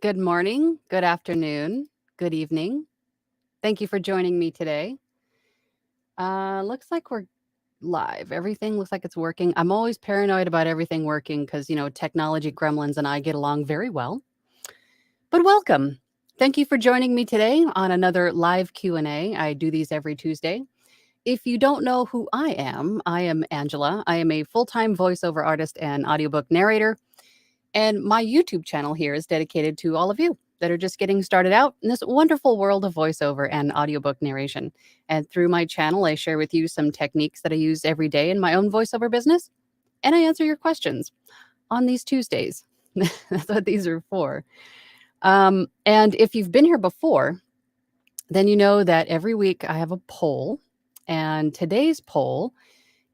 Good morning, good afternoon, good evening. Thank you for joining me today. Looks like we're live. Everything looks like it's working. I'm always paranoid about everything working because, technology gremlins and I get along very well. But welcome. Thank you for joining me today on another live Q&A. I do these every Tuesday. If you don't know who I am Angela. I am a full-time voiceover artist and audiobook narrator. And my YouTube channel here is dedicated to all of you that are just getting started out in this wonderful world of voiceover and audiobook narration. And through my channel, I share with you some techniques that I use every day in my own voiceover business. And I answer your questions on these Tuesdays. That's what these are for. And if you've been here before, then you know that every week I have a poll. And today's poll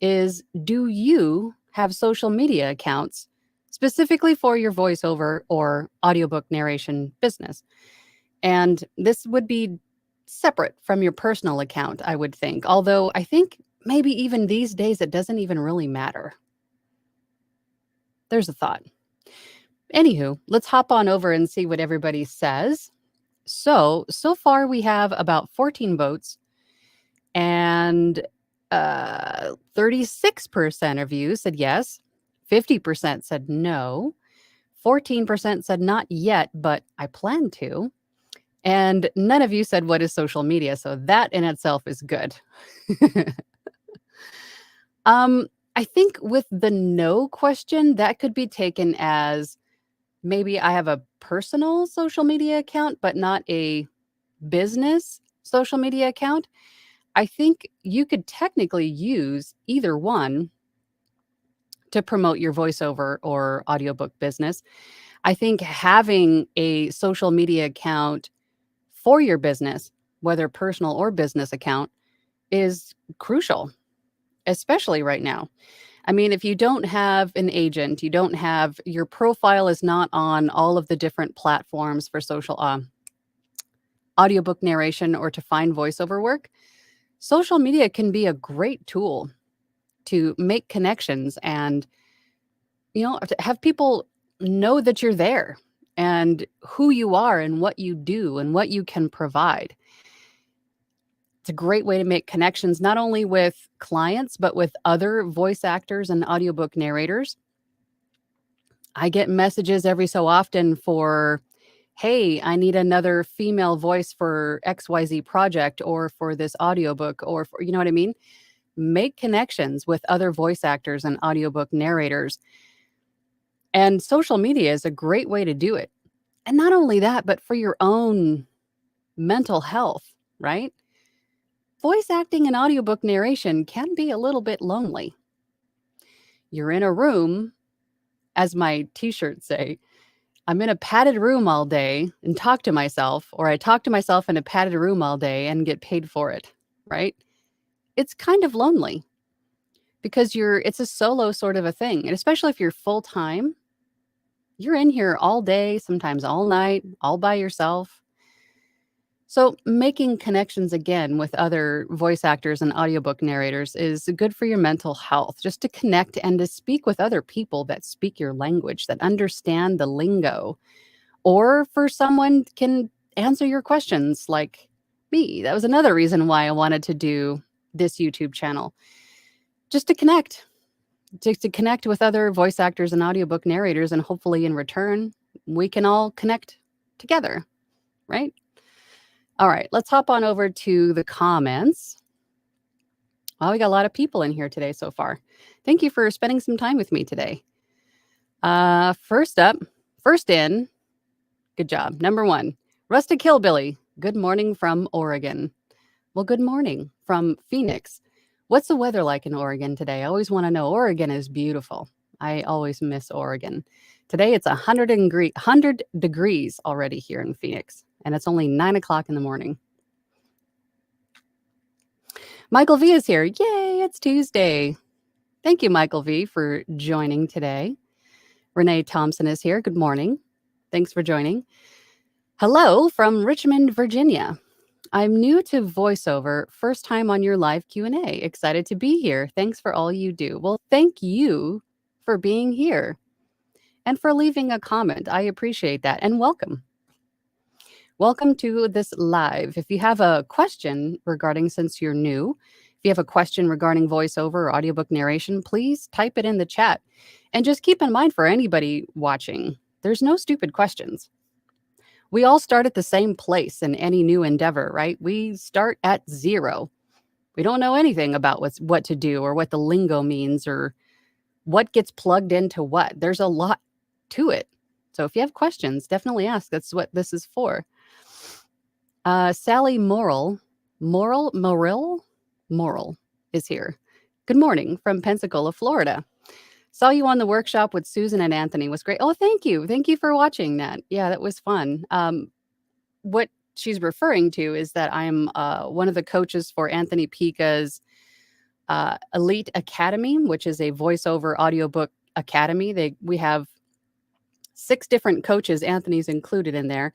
is, do you have social media accounts specifically for your voiceover or audiobook narration business? And this would be separate from your personal account, I would think. Although I think maybe even these days it doesn't even really matter. There's a thought. Anywho, let's hop on over and see what everybody says. So far we have about 14 votes, and 36% of you said yes, 50% said no, 14% said not yet, but I plan to, and none of you said what is social media, so that in itself is good. I think with the no question, that could be taken as maybe I have a personal social media account, but not a business social media account. I think you could technically use either one to promote your voiceover or audiobook business. I think having a social media account for your business, whether personal or business account, is crucial, especially right now. I mean, if you don't have an agent, your profile is not on all of the different platforms for social audiobook narration or to find voiceover work, social media can be a great tool to make connections and, to have people know that you're there and who you are and what you do and what you can provide. It's a great way to make connections, not only with clients, but with other voice actors and audiobook narrators. I get messages every so often for, hey, I need another female voice for XYZ project or for this audiobook or for, you know what I mean? Make connections with other voice actors and audiobook narrators. And social media is a great way to do it. And not only that, but for your own mental health, right? Voice acting and audiobook narration can be a little bit lonely. You're in a room, as my t-shirts say, I'm in a padded room all day and talk to myself, or I talk to myself in a padded room all day and get paid for it, right? It's kind of lonely because it's a solo sort of a thing. And especially if you're full-time, you're in here all day, sometimes all night, all by yourself. So making connections again with other voice actors and audiobook narrators is good for your mental health, just to connect and to speak with other people that speak your language, that understand the lingo, or for someone can answer your questions like me. That was another reason why I wanted to do this YouTube channel, just to connect with other voice actors and audiobook narrators, and hopefully in return, we can all connect together, right? All right, let's hop on over to the comments. Well, we got a lot of people in here today so far. Thank you for spending some time with me today. First in, good job. Number 1, Rustic Hillbilly. Good morning from Oregon. Well, good morning from Phoenix. What's the weather like in Oregon today? I always want to know. Oregon is beautiful. I always miss Oregon. Today it's 100 degrees already here in Phoenix, and it's only 9 o'clock in the morning. Michael V is here. Yay, it's Tuesday. Thank you, Michael V, for joining today. Renee Thompson is here. Good morning. Thanks for joining. Hello from Richmond, Virginia. I'm new to voiceover, first time on your live Q&A. Excited to be here. Thanks for all you do. Well, thank you for being here and for leaving a comment. I appreciate that, and welcome. Welcome to this live. If you have a question regarding, since you're new, if you have a question regarding voiceover or audiobook narration, please type it in the chat. And just keep in mind for anybody watching, there's no stupid questions. We all start at the same place in any new endeavor, right? We start at zero. We don't know anything about what to do or what the lingo means or what gets plugged into what. There's a lot to it. So if you have questions, definitely ask. That's what this is for. Sally Morrill is here. Good morning from Pensacola, Florida. Saw you on the workshop with Susan and Anthony. Was great. Oh, thank you. Thank you for watching that. Yeah, that was fun. What she's referring to is that I'm one of the coaches for Anthony Pica's Elite Academy, which is a voiceover audiobook academy. We have 6 different coaches. Anthony's included in there.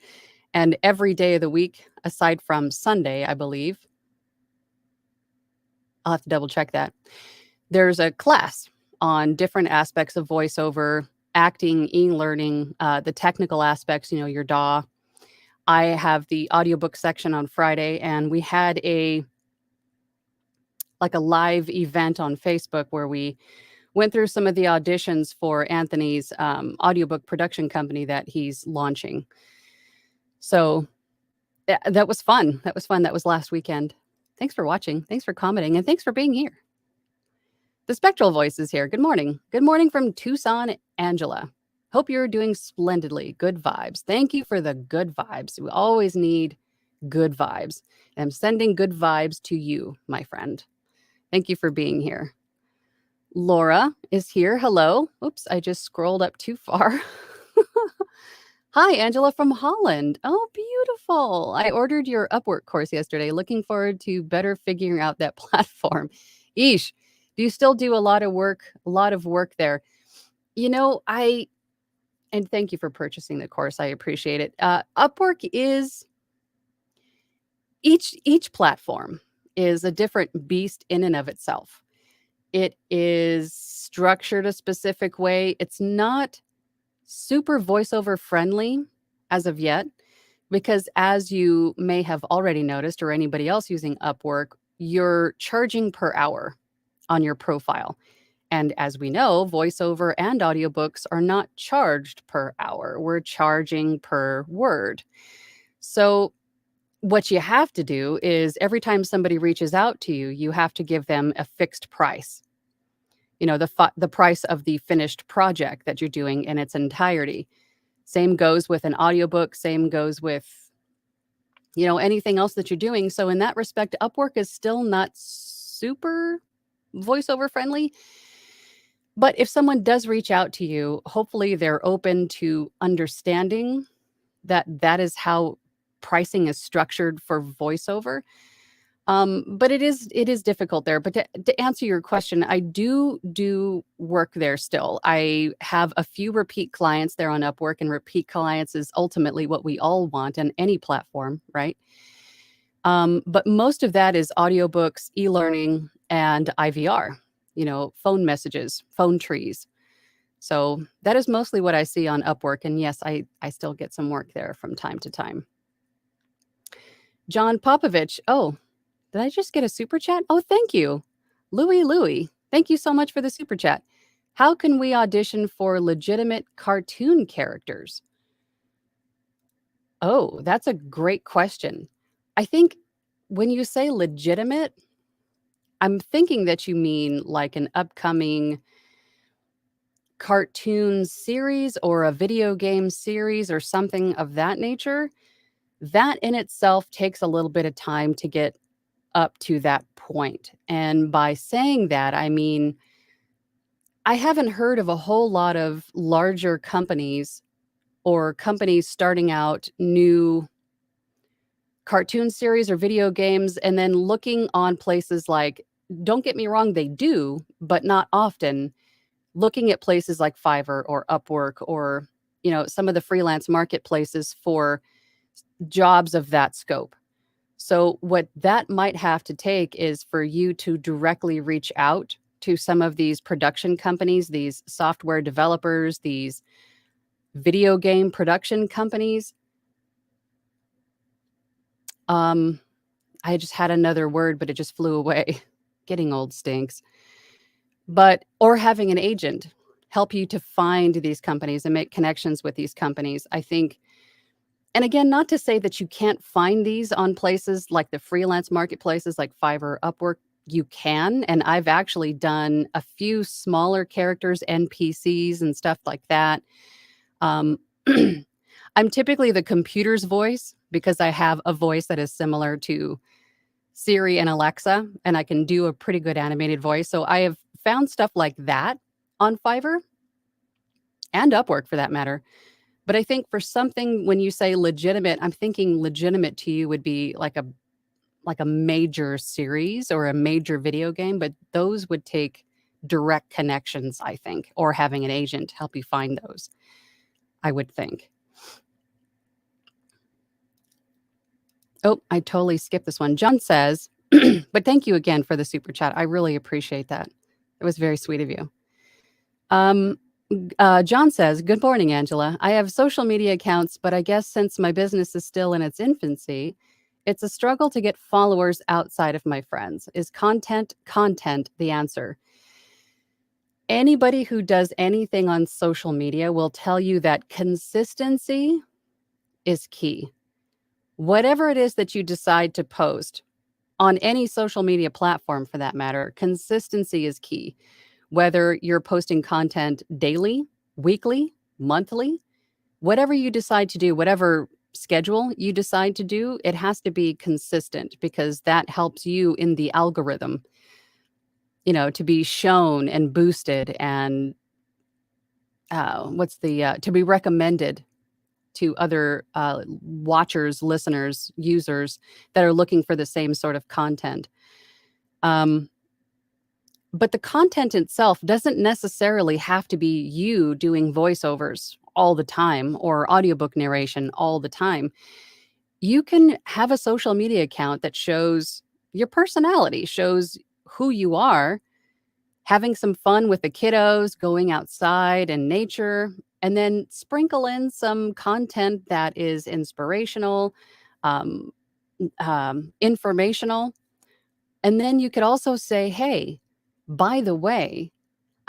And every day of the week, aside from Sunday, I believe, I'll have to double check that, there's a class on different aspects of voiceover, acting, e-learning, the technical aspects, your DAW. I have the audiobook section on Friday, and we had a live event on Facebook where we went through some of the auditions for Anthony's audiobook production company that he's launching. So that was fun. That was last weekend. Thanks for watching. Thanks for commenting. And thanks for being here. The Spectral Voice is here. Good morning. Good morning from Tucson, Angela. Hope you're doing splendidly. Good vibes. Thank you for the good vibes. We always need good vibes. I'm sending good vibes to you, my friend. Thank you for being here. Laura is here. Hello. Oops, I just scrolled up too far. Hi, Angela from Holland. Oh, beautiful. I ordered your Upwork course yesterday. Looking forward to better figuring out that platform. Eesh, do you still do a lot of work there? And thank you for purchasing the course. I appreciate it. Upwork is, each platform is a different beast in and of itself. It is structured a specific way. It's not super voiceover friendly as of yet, because as you may have already noticed, or anybody else using Upwork, you're charging per hour on your profile. And as we know, voiceover and audiobooks are not charged per hour. We're charging per word. So what you have to do is every time somebody reaches out to you, you have to give them a fixed price. The price of the finished project that you're doing in its entirety. Same goes with an audiobook, same goes with, anything else that you're doing. So in that respect, Upwork is still not super voiceover friendly. But if someone does reach out to you, hopefully they're open to understanding that is how pricing is structured for voiceover. But it is difficult there. But to answer your question, I do work there still. I have a few repeat clients there on Upwork, and repeat clients is ultimately what we all want on any platform, right? But most of that is audiobooks, e-learning, and IVR, phone messages, phone trees. So that is mostly what I see on Upwork. And yes, I still get some work there from time to time. John Popovich. Oh, did I just get a super chat? Oh, thank you. Louie. Thank you so much for the super chat. How can we audition for legitimate cartoon characters? Oh, that's a great question. I think when you say legitimate, I'm thinking that you mean like an upcoming cartoon series or a video game series or something of that nature. That in itself takes a little bit of time to get up to that point. And by saying that, I mean, I haven't heard of a whole lot of larger companies or companies starting out new cartoon series or video games and then looking on places like, don't get me wrong, they do, but not often, looking at places like Fiverr or Upwork or, some of the freelance marketplaces for jobs of that scope. So what that might have to take is for you to directly reach out to some of these production companies, these software developers, these video game production companies, I just had another word, but it just flew away. Getting old stinks. Or having an agent help you to find these companies and make connections with these companies. I think, and again, not to say that you can't find these on places like the freelance marketplaces like Fiverr, Upwork. You can. And I've actually done a few smaller characters, NPCs and stuff like that. Um, I'm typically the computer's voice because I have a voice that is similar to Siri and Alexa, and I can do a pretty good animated voice. So I have found stuff like that on Fiverr and Upwork for that matter. But I think for something when you say legitimate, I'm thinking legitimate to you would be like a major series or a major video game, but those would take direct connections, I think, or having an agent help you find those, I would think. Oh, I totally skipped this one. John says, but thank you again for the super chat. I really appreciate that. It was very sweet of you. John says, good morning, Angela. I have social media accounts, but I guess since my business is still in its infancy, it's a struggle to get followers outside of my friends. Is content the answer? Anybody who does anything on social media will tell you that consistency is key. Whatever it is that you decide to post on any social media platform for that matter, consistency is key. Whether you're posting content daily, weekly, monthly, whatever you decide to do, whatever schedule you decide to do, it has to be consistent because that helps you in the algorithm, to be shown and boosted and to be recommended to other watchers, listeners, users that are looking for the same sort of content. But the content itself doesn't necessarily have to be you doing voiceovers all the time or audiobook narration all the time. You can have a social media account that shows your personality, shows who you are, having some fun with the kiddos, going outside and nature, and then sprinkle in some content that is inspirational, um, informational. And then you could also say, hey, by the way,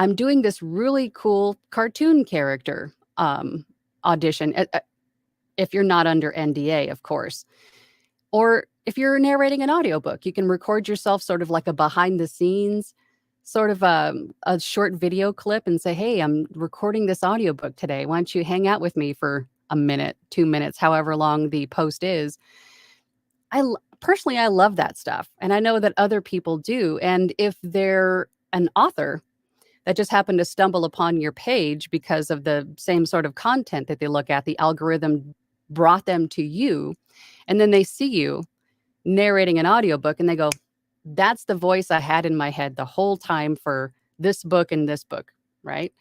I'm doing this really cool cartoon character audition, if you're not under NDA, of course. Or if you're narrating an audiobook, you can record yourself sort of like a behind the scenes, sort of a short video clip and say, hey, I'm recording this audiobook today. Why don't you hang out with me for a minute, 2 minutes, however long the post is. Personally, I love that stuff. And I know that other people do. And if they're an author that just happened to stumble upon your page because of the same sort of content that they look at, the algorithm brought them to you, and then they see you narrating an audiobook and they go, that's the voice I had in my head the whole time for this book and this book, right?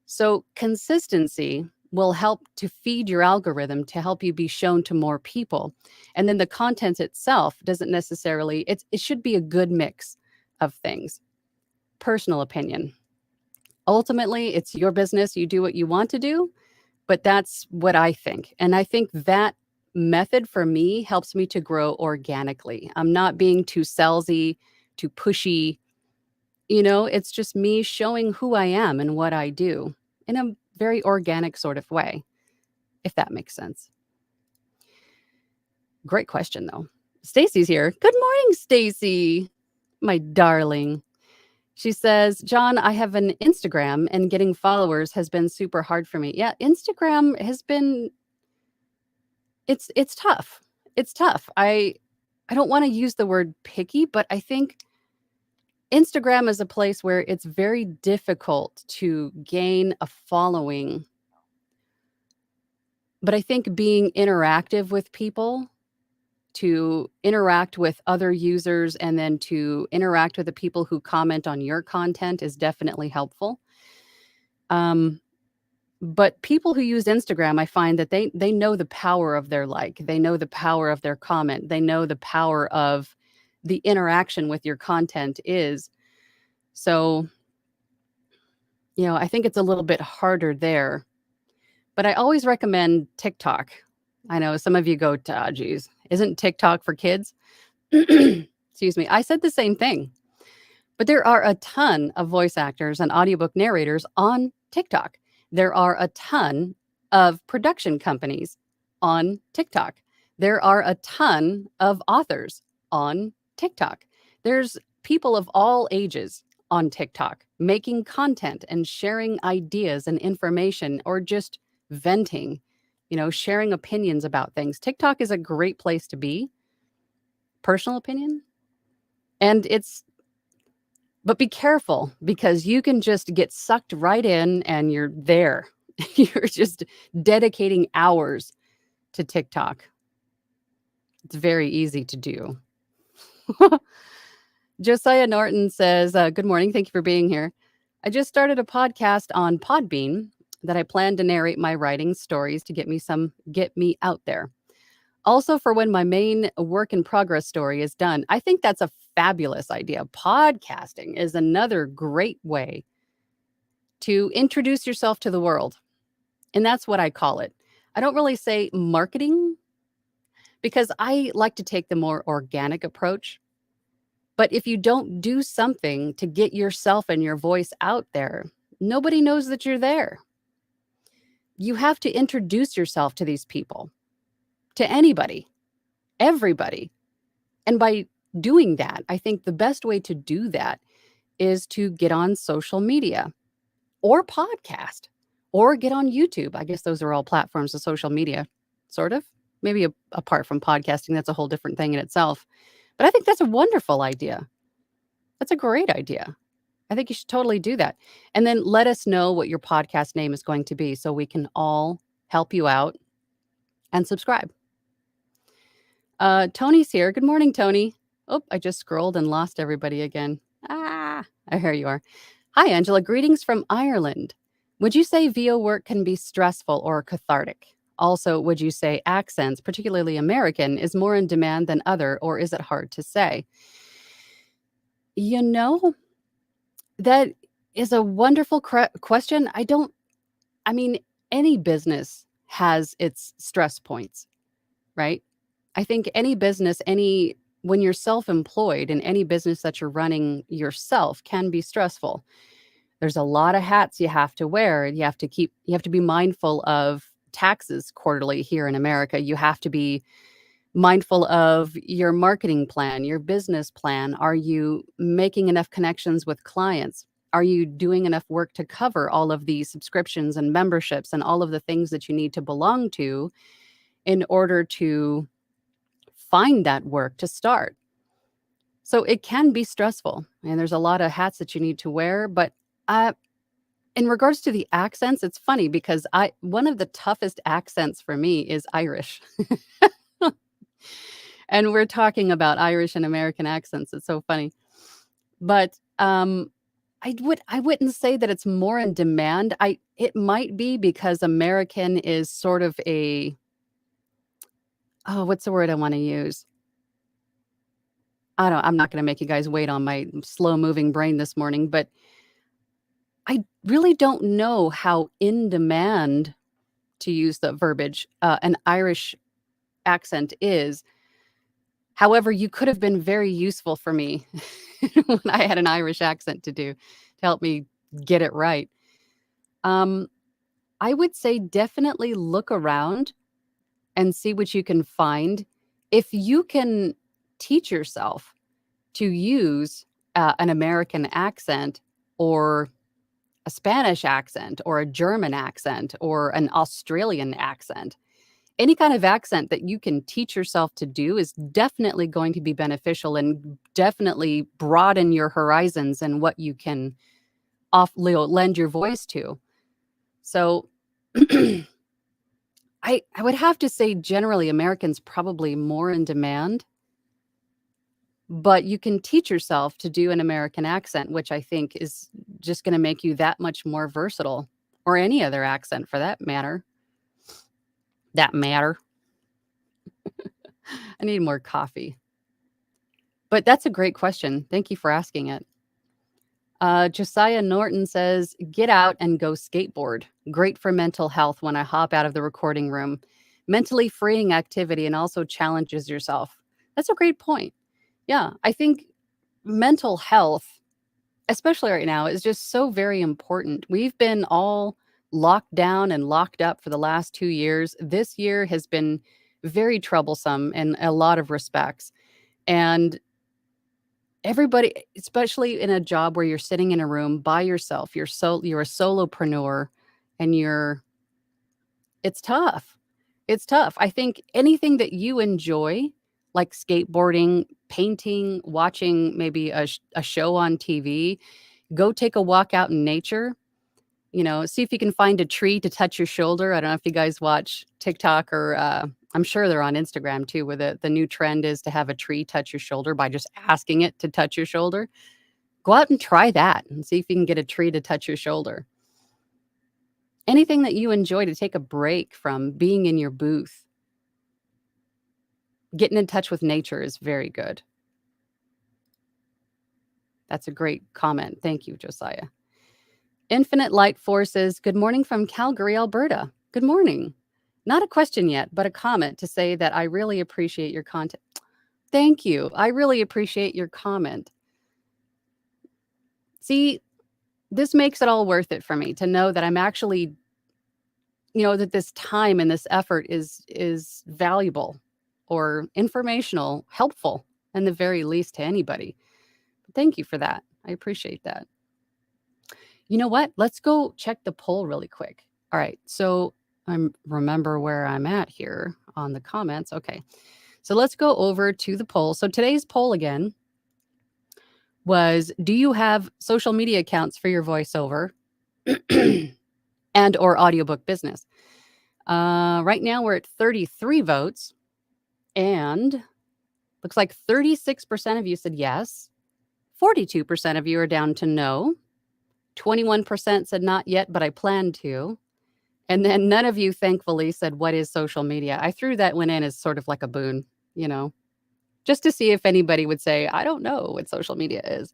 So consistency will help to feed your algorithm to help you be shown to more people. And then the content itself doesn't necessarily, it should be a good mix of things. Personal opinion. Ultimately, it's your business. You do what you want to do, but that's what I think. And I think that method for me helps me to grow organically. I'm not being too salesy, too pushy. It's just me showing who I am and what I do in a very organic sort of way, if that makes sense. Great question, though. Stacy's here. Good morning, Stacy, my darling. She says, John, I have an Instagram and getting followers has been super hard for me. Yeah, Instagram has been, it's tough. It's tough. I don't want to use the word picky, but I think Instagram is a place where it's very difficult to gain a following. But I think being interactive with people, to interact with other users and then to interact with the people who comment on your content is definitely helpful. But people who use Instagram, I find that they know the power of their like, they know the power of their comment, they know the power of the interaction with your content is. So, I think it's a little bit harder there. But I always recommend TikTok. I know some of you go, geez, isn't TikTok for kids? Excuse me. I said the same thing. But there are a ton of voice actors and audiobook narrators on TikTok. There are a ton of production companies on TikTok. There are a ton of authors on TikTok. There's people of all ages on TikTok making content and sharing ideas and information or just venting, sharing opinions about things. TikTok is a great place to be, personal opinion. And but be careful because you can just get sucked right in and you're there. You're just dedicating hours to TikTok. It's very easy to do. Josiah Norton says, good morning. Thank you for being here. I just started a podcast on Podbean that I plan to narrate my writing stories to get me out there. Also, for when my main work in progress story is done. I think that's a fabulous idea. Podcasting is another great way to introduce yourself to the world. And that's what I call it. I don't really say marketing because I like to take the more organic approach. But if you don't do something to get yourself and your voice out there, nobody knows that you're there. You have to introduce yourself to these people, to anybody, everybody. And by doing that, I think the best way to do that is to get on social media or podcast or get on YouTube. I guess those are all platforms of social media, sort of. Maybe apart from podcasting, that's a whole different thing in itself. But I think that's a wonderful idea. That's a great idea. I think you should totally do that. And then let us know what your podcast name is going to be so we can all help you out and subscribe. Tony's here. Good morning, Tony. Oh, I just scrolled and lost everybody again. Here you are. Hi, Angela. Greetings from Ireland. Would you say VO work can be stressful or cathartic? Also, would you say accents, particularly American, is more in demand than other, or is it hard to say? That is a wonderful question. Any business has its stress points, right? I think any business, when you're self-employed in any business that you're running yourself can be stressful. There's a lot of hats you have to wear, and you have to be mindful of taxes quarterly here in America. You have to be mindful of your marketing plan, your business plan. Are you making enough connections with clients? Are you doing enough work to cover all of the subscriptions and memberships and all of the things that you need to belong to in order to find that work to start? So it can be stressful, and there's a lot of hats that you need to wear. But in regards to the accents, it's funny because one of the toughest accents for me is Irish. And we're talking about Irish and American accents. It's so funny. But I wouldn't say that it's more in demand. It might be because American is sort of what's the word I want to use? I'm not going to make you guys wait on my slow moving brain this morning, but I really don't know how in demand, to use the verbiage, an Irish accent is. However, you could have been very useful for me when I had an Irish accent to help me get it right. I would say definitely look around and see what you can find. If you can teach yourself to use an American accent or a Spanish accent or a German accent or an Australian accent, any kind of accent that you can teach yourself to do is definitely going to be beneficial and definitely broaden your horizons and what you can lend your voice to. So I would have to say generally Americans probably more in demand, but you can teach yourself to do an American accent, which I think is just going to make you that much more versatile, or any other accent for that matter. I need more coffee. But that's a great question. Thank you for asking it. Josiah Norton says, get out and go skateboard. Great for mental health when I hop out of the recording room. mentally freeing activity and also challenges yourself. That's a great point. Yeah, I think mental health, especially right now, is just so very important. We've been all locked down and locked up for the last 2 years. This year has been very troublesome in a lot of respects. And everybody, especially in a job where you're sitting in a room by yourself, you're a solopreneur and it's tough. It's tough. I think anything that you enjoy, like skateboarding, painting, watching maybe a show on TV, go take a walk out in nature. See if you can find a tree to touch your shoulder. I don't know if you guys watch TikTok or I'm sure they're on Instagram too, where the new trend is to have a tree touch your shoulder by just asking it to touch your shoulder. Go out and try that and see if you can get a tree to touch your shoulder. Anything that you enjoy to take a break from being in your booth. Getting in touch with nature is very good. That's a great comment. Thank you, Josiah. Infinite Light Forces, good morning from Calgary, Alberta. Good morning. Not a question yet, but a comment to say that I really appreciate your content. Thank you. I really appreciate your comment. See, this makes it all worth it for me to know that I'm actually, that this time and this effort is valuable or informational, helpful, in the very least to anybody. Thank you for that. I appreciate that. You know what? Let's go check the poll really quick. All right. So I remember where I'm at here on the comments. Okay. So let's go over to the poll. So today's poll again was, do you have social media accounts for your voiceover and or audiobook business? Right now we're at 33 votes and looks like 36% of you said yes. 42% of you are down to no. 21% said not yet, but I plan to. And then none of you, thankfully, said, what is social media? I threw that one in as sort of like a boon, just to see if anybody would say, I don't know what social media is.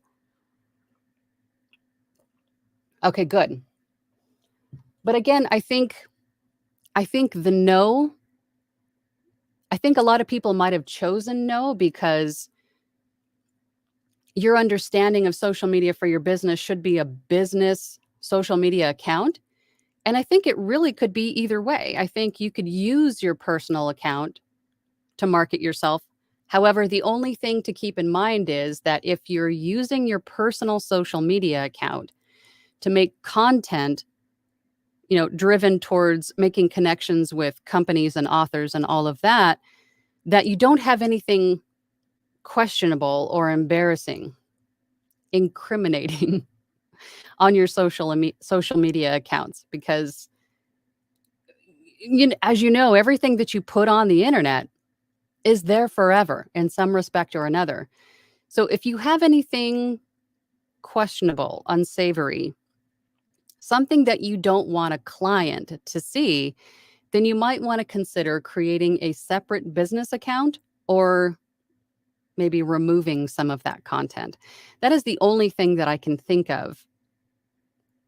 Okay, good. But again, I think the no, I think a lot of people might have chosen no because your understanding of social media for your business should be a business social media account. And I think it really could be either way. I think you could use your personal account to market yourself. However, the only thing to keep in mind is that if you're using your personal social media account to make content, driven towards making connections with companies and authors and all of that, that you don't have anything questionable or embarrassing, incriminating on your social media accounts, because as you know, everything that you put on the internet is there forever in some respect or another. So if you have anything questionable, unsavory, something that you don't want a client to see, then you might want to consider creating a separate business account or maybe removing some of that content. That is the only thing that I can think of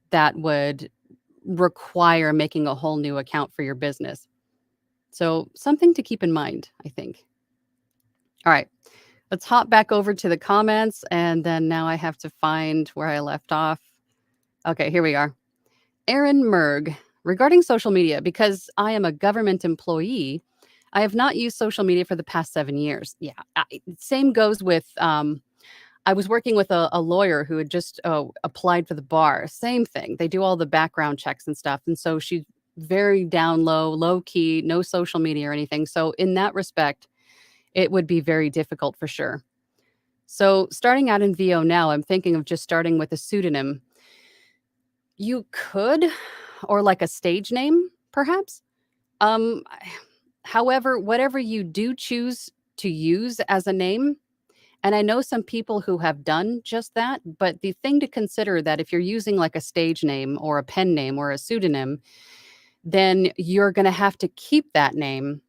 that would require making a whole new account for your business. So something to keep in mind, I think. All right, let's hop back over to the comments. And then now I have to find where I left off. Okay, here we are. Aaron Merg, regarding social media, because I am a government employee, I have not used social media for the past 7 years. Yeah, same goes with, I was working with a lawyer who had just applied for the bar. Same thing. They do all the background checks and stuff. And so she's very down low key, no social media or anything. So in that respect, it would be very difficult for sure. So starting out in VO now, I'm thinking of just starting with a pseudonym. You could, or like a stage name, perhaps. Um, However, whatever you do choose to use as a name, and I know some people who have done just that, but the thing to consider that if you're using like a stage name or a pen name or a pseudonym, then you're going to have to keep that name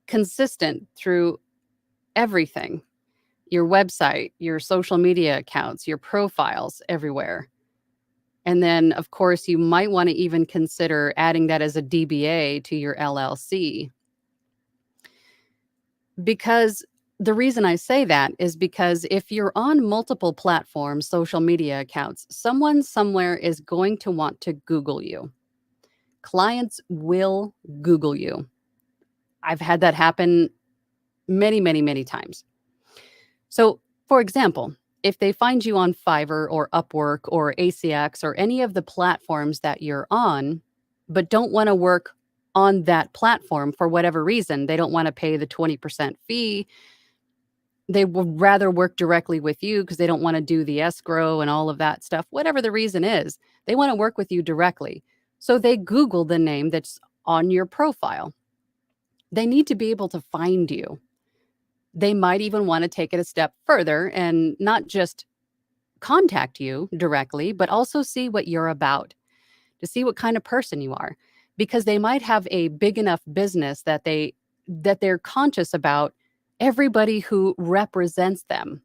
consistent through everything. Your website, your social media accounts, your profiles, everywhere. And then, of course, you might want to even consider adding that as a DBA to your LLC. Because the reason I say that is because if you're on multiple platforms, social media accounts, someone somewhere is going to want to Google you. Clients will Google you. I've had that happen many, many, many times. So, for example, if they find you on Fiverr or Upwork or ACX or any of the platforms that you're on, but don't want to work on that platform for whatever reason, they don't want to pay the 20% fee. They would rather work directly with you because they don't want to do the escrow and all of that stuff. Whatever the reason is, they want to work with you directly. So they Google the name that's on your profile. They need to be able to find you. They might even want to take it a step further and not just contact you directly, but also see what you're about, to see what kind of person you are, because they might have a big enough business that they're conscious about everybody who represents them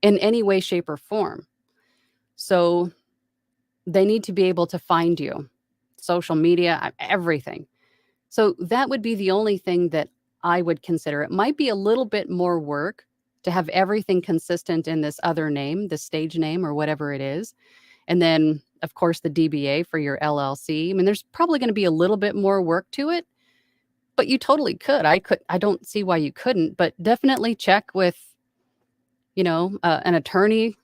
in any way, shape, or form. So they need to be able to find you, social media, everything. So that would be the only thing that I would consider. It might be a little bit more work to have everything consistent in this other name, the stage name or whatever it is. And then, of course, the DBA for your LLC. I mean, there's probably going to be a little bit more work to it, but you totally could. I don't see why you couldn't, but definitely check with, an attorney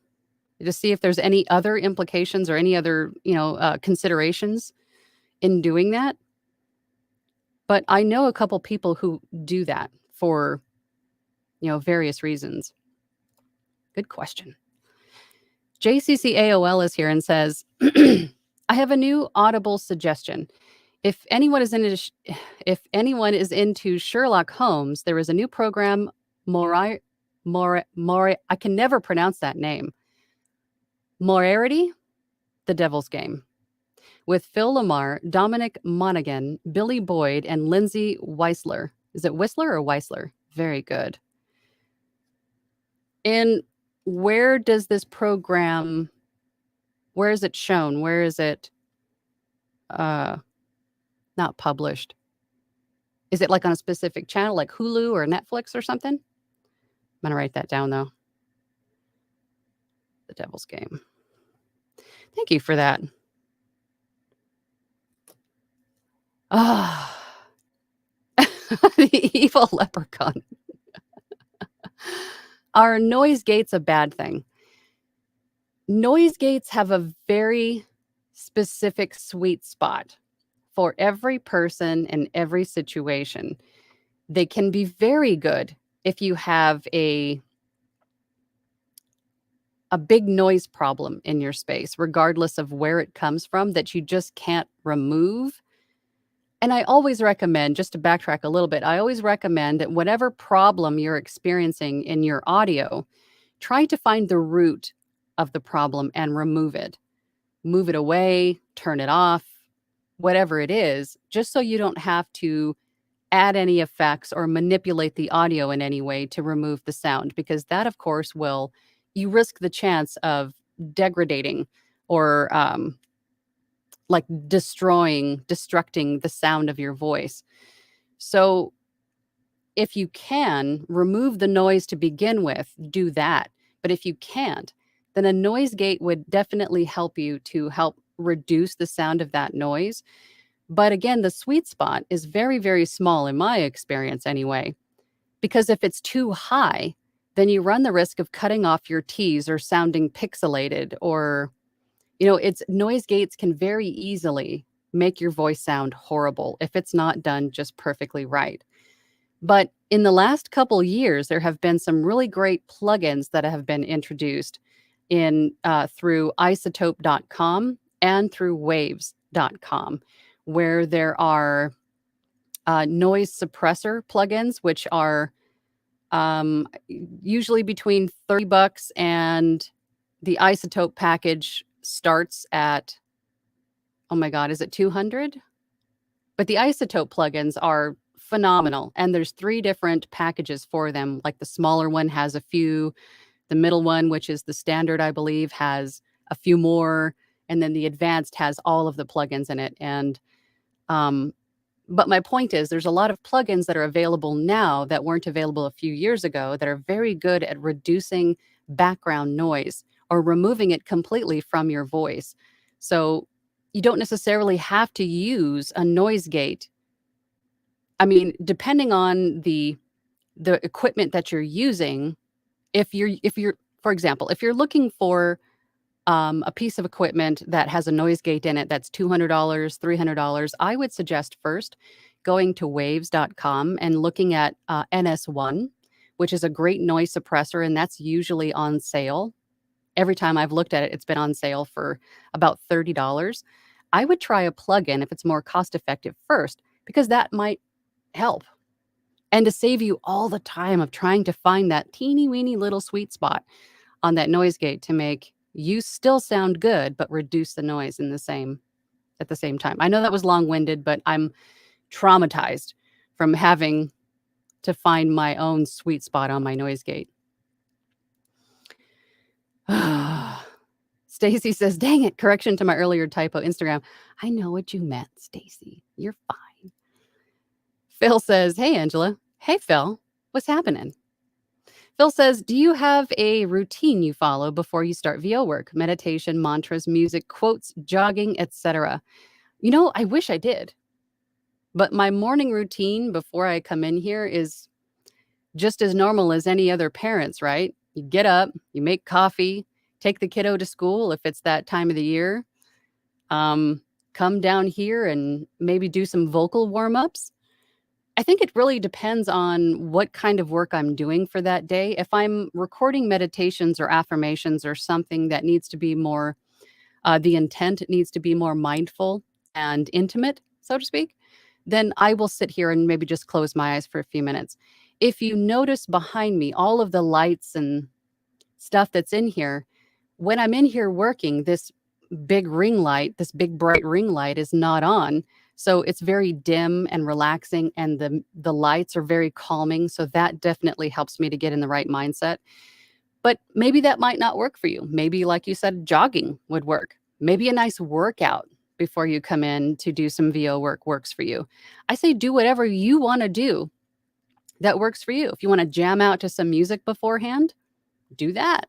to see if there's any other implications or any other, considerations in doing that. But I know a couple people who do that for, various reasons. Good question. JCCAOL is here and says, I have a new Audible suggestion. If anyone is into Sherlock Holmes, there is a new program, Mori, I can never pronounce that name. Moriarty, The Devil's Game, with Phil Lamar, Dominic Monaghan, Billy Boyd, and Lindsay Weisler. Is it Whistler or Weisler? Very good. And where does this program, where is it shown? Where is it not published? Is it like on a specific channel like Hulu or Netflix or something? I'm going to write that down though. The Devil's Game. Thank you for that. Ah, the evil leprechaun. Are noise gates a bad thing? Noise gates have a very specific sweet spot for every person and every situation. They can be very good if you have a big noise problem in your space, regardless of where it comes from, that you just can't remove. And I always recommend, just to backtrack a little bit, I always recommend that whatever problem you're experiencing in your audio, try to find the root of the problem and remove it. Move it away, turn it off, whatever it is, just so you don't have to add any effects or manipulate the audio in any way to remove the sound, because that, of course, you risk the chance of degrading or like destructing the sound of your voice. So if you can remove the noise to begin with, do that. But if you can't, then a noise gate would definitely help you to help reduce the sound of that noise. But again, the sweet spot is very, very small in my experience anyway, because if it's too high, then you run the risk of cutting off your T's or sounding pixelated, or it's noise gates can very easily make your voice sound horrible if it's not done just perfectly right. But in the last couple years, there have been some really great plugins that have been introduced through isotope.com and through waves.com, where there are noise suppressor plugins, which are usually between $30 and the isotope package starts at, oh my God, is it 200? But the isotope plugins are phenomenal. And there's 3 different packages for them. Like the smaller one has a few, the middle one, which is the standard, I believe, has a few more. And then the advanced has all of the plugins in it. And But my point is there's a lot of plugins that are available now that weren't available a few years ago that are very good at reducing background noise or removing it completely from your voice. So you don't necessarily have to use a noise gate. I mean, depending on the equipment that you're using, if you're for example, if you're looking for a piece of equipment that has a noise gate in it that's $200, $300, I would suggest first going to waves.com and looking at NS1, which is a great noise suppressor, and that's usually on sale. Every time I've looked at it, it's been on sale for about $30. I would try a plugin if it's more cost effective first, because that might help. And to save you all the time of trying to find that teeny weeny little sweet spot on that noise gate to make you still sound good, but reduce the noise in the same at the same time. I know that was long-winded, but I'm traumatized from having to find my own sweet spot on my noise gate. Stacy says, "Dang it, correction to my earlier typo, Instagram. I know what you meant, Stacy. You're fine." Phil says, "Hey, Angela." Hey, Phil. What's happening? Phil says, "Do you have a routine you follow before you start VO work? Meditation, mantras, music, quotes, jogging, etc." You know, I wish I did. But my morning routine before I come in here is just as normal as any other parents, right? You get up, you make coffee, take the kiddo to school if it's that time of the year. Come down here and maybe do some vocal warm-ups. I think it really depends on what kind of work I'm doing for that day. If I'm recording meditations or affirmations or something that needs to be more, the intent needs to be more mindful and intimate, so to speak, then I will sit here and maybe just close my eyes for a few minutes. If you notice behind me, all of the lights and stuff that's in here, when I'm in here working, this big ring light, this big bright ring light is not on. So it's very dim and relaxing, and the lights are very calming. So that definitely helps me to get in the right mindset. But maybe that might not work for you. Maybe, like you said, jogging would work. Maybe a nice workout before you come in to do some VO work works for you. I say do whatever you want to do that works for you. If you want to jam out to some music beforehand, do that.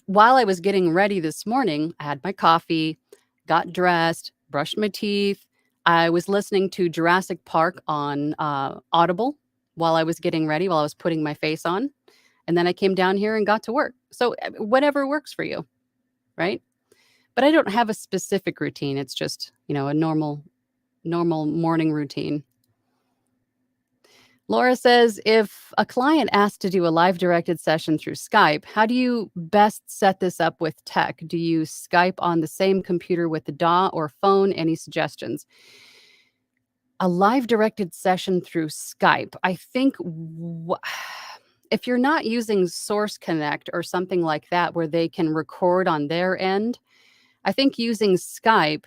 While I was getting ready this morning, I had my coffee, got dressed, brushed my teeth. I was listening to Jurassic Park on Audible while I was getting ready, while I was putting my face on. And then I came down here and got to work. So whatever works for you, right? But I don't have a specific routine. It's just, a normal morning routine. Laura says, "If a client asks to do a live directed session through Skype, how do you best set this up with tech? Do you Skype on the same computer with the DAW or phone? Any suggestions?" A live directed session through Skype. I think if you're not using Source Connect or something like that where they can record on their end, I think using Skype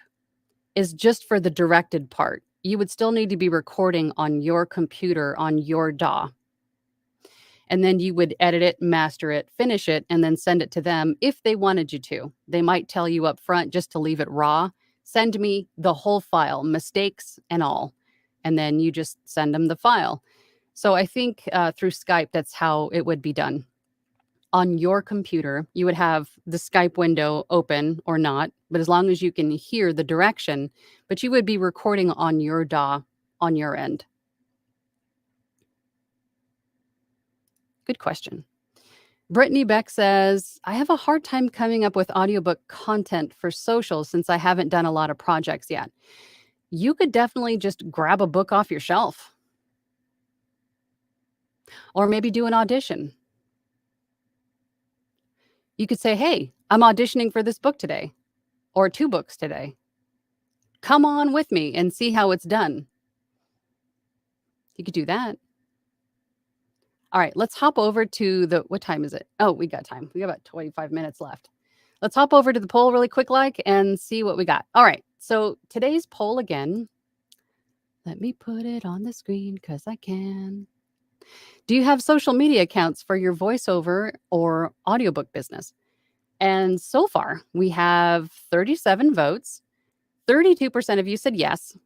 is just for the directed part. You would still need to be recording on your computer, on your DAW. And then you would edit it, master it, finish it, and then send it to them if they wanted you to. They might tell you up front just to leave it raw. Send me the whole file, mistakes and all. And then you just send them the file. So I think through Skype, that's how it would be done. On your computer, you would have the Skype window open or not, but as long as you can hear the direction, but you would be recording on your DAW on your end. Good question. Brittany Beck says, "I have a hard time coming up with audiobook content for social since I haven't done a lot of projects yet." You could definitely just grab a book off your shelf or maybe do an audition. You could say, "Hey, I'm auditioning for this book today or 2 books today. Come on with me and see how it's done." You could do that. All right, let's hop over to what time is it? Oh, we got time. We got about 25 minutes left. Let's hop over to the poll really quick and see what we got. All right, so today's poll again. Let me put it on the screen because I can. Do you have social media accounts for your voiceover or audiobook business? And so far, we have 37 votes. 32% of you said yes.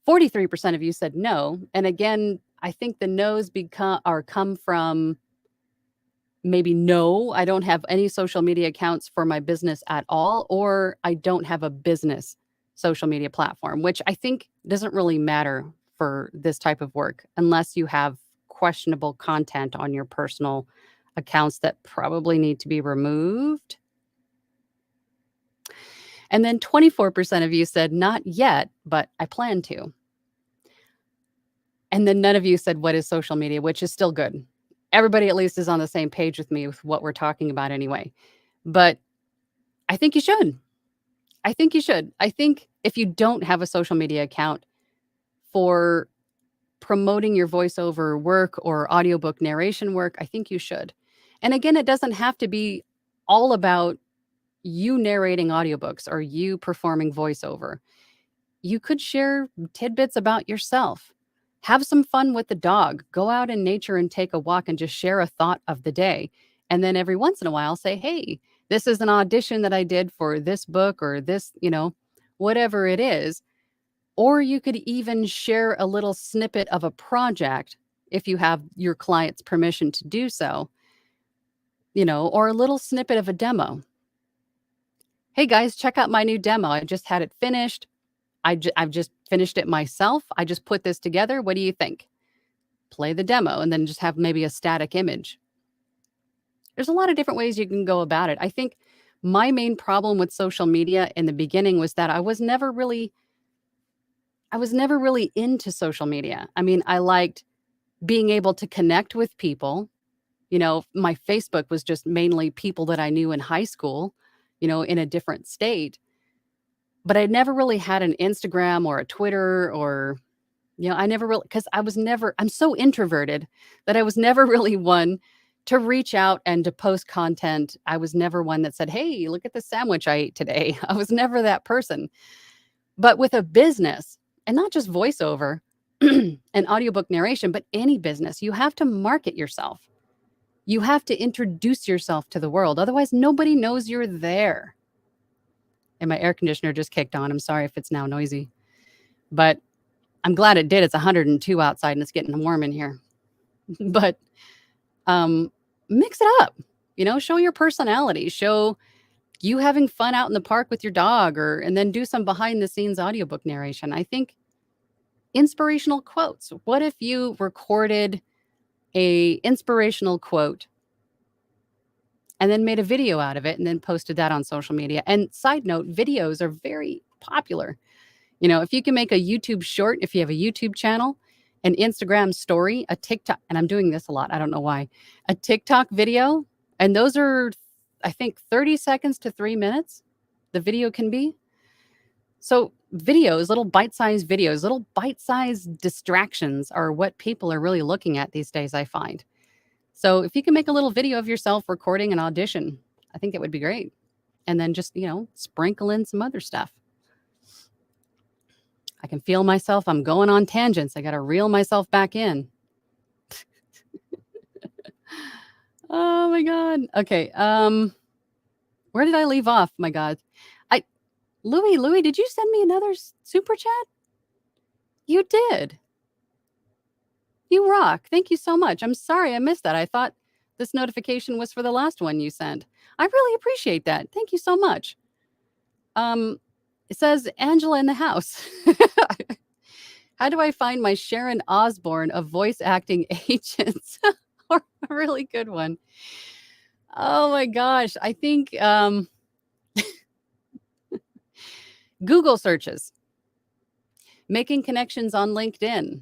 43% of you said no. And again, I think the no's come from maybe no, I don't have any social media accounts for my business at all, or I don't have a business social media platform, which I think doesn't really matter for this type of work unless you have questionable content on your personal accounts that probably need to be removed. And then 24% of you said not yet, but I plan to. And then none of you said what is social media, which is still good. Everybody at least is on the same page with me with what we're talking about anyway. But I think you should. I think you should. I think if you don't have a social media account for promoting your voiceover work or audiobook narration work, I think you should. And again, it doesn't have to be all about you narrating audiobooks or you performing voiceover. You could share tidbits about yourself. Have some fun with the dog. Go out in nature and take a walk and just share a thought of the day. And then every once in a while say, hey, this is an audition that I did for this book or this, whatever it is. Or you could even share a little snippet of a project if you have your client's permission to do so, or a little snippet of a demo. Hey guys, check out my new demo. I just had it finished. I've just finished it myself. I just put this together. What do you think? Play the demo and then just have maybe a static image. There's a lot of different ways you can go about it. I think my main problem with social media in the beginning was that I was never really into social media. I mean, I liked being able to connect with people. My Facebook was just mainly people that I knew in high school, in a different state. But I never really had an Instagram or a Twitter or, I never really, because I'm so introverted that I was never really one to reach out and to post content. I was never one that said, hey, look at the sandwich I ate today. I was never that person. But with a business, and not just voiceover and audiobook narration, but any business, you have to market yourself. You have to introduce yourself to the world. Otherwise, nobody knows you're there. And my air conditioner just kicked on. I'm sorry if it's now noisy, but I'm glad it did. It's 102 outside and it's getting warm in here. But mix it up, show your personality, show you having fun out in the park with your dog, and then do some behind the scenes audiobook narration. I think inspirational quotes. What if you recorded a inspirational quote and then made a video out of it and then posted that on social media? And side note, videos are very popular. If you can make a YouTube short, if you have a YouTube channel, an Instagram story, a TikTok, and I'm doing this a lot, I don't know why, a TikTok video, and those are, I think, 30 seconds to 3 minutes, the video can be. So videos, little bite-sized videos, little bite-sized distractions are what people are really looking at these days, I find. So if you can make a little video of yourself recording an audition, I think it would be great. And then just, sprinkle in some other stuff. I can feel myself. I'm going on tangents. I got to reel myself back in. Oh my God. Okay. Where did I leave off? My God. Louie, did you send me another super chat? You did. You rock. Thank you so much. I'm sorry I missed that. I thought this notification was for the last one you sent. I really appreciate that. Thank you so much. It says Angela in the house. How do I find my Sharon Osbourne of voice acting agents? Or a really good one. Oh my gosh. I think Google searches. Making connections on LinkedIn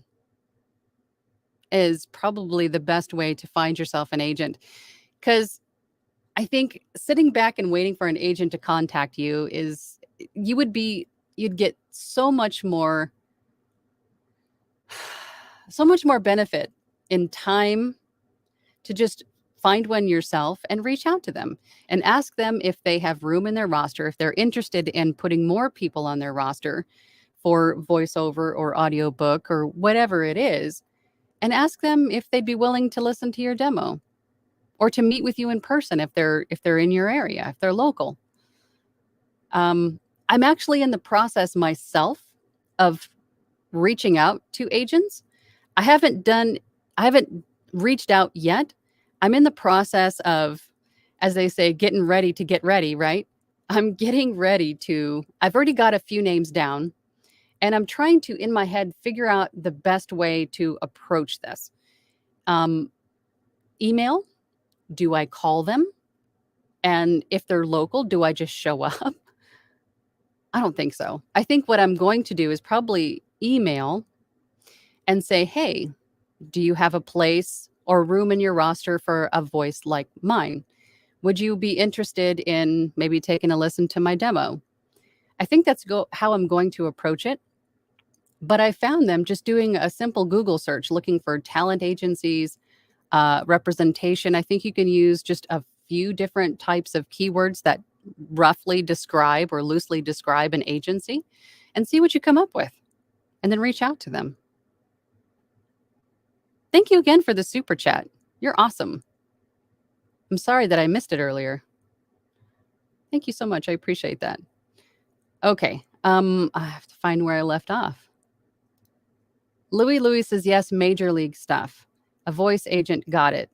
is probably the best way to find yourself an agent. Because I think sitting back and waiting for an agent to contact you you'd get so much more benefit in time to just find one yourself and reach out to them and ask them if they have room in their roster, if they're interested in putting more people on their roster for voiceover or audiobook or whatever it is, and ask them if they'd be willing to listen to your demo or to meet with you in person if they're in your area, if they're local. I'm actually in the process myself of reaching out to agents. I haven't reached out yet. I'm in the process of, as they say, getting ready to get ready, right? I've already got a few names down, and I'm trying to, in my head, figure out the best way to approach this. Email, do I call them? And if they're local, do I just show up? I don't think so. I think what I'm going to do is probably email and say, hey, do you have a place or room in your roster for a voice like mine? Would you be interested in maybe taking a listen to my demo? I think that's how I'm going to approach it. But I found them just doing a simple Google search, looking for talent agencies, representation. I think you can use just a few different types of keywords that roughly describe or loosely describe an agency and see what you come up with, and then reach out to them. Thank you again for the super chat. You're awesome. I'm sorry that I missed it earlier. Thank you so much. I appreciate that. Okay. I have to find where I left off. Louis says, yes, major league stuff. A voice agent, got it.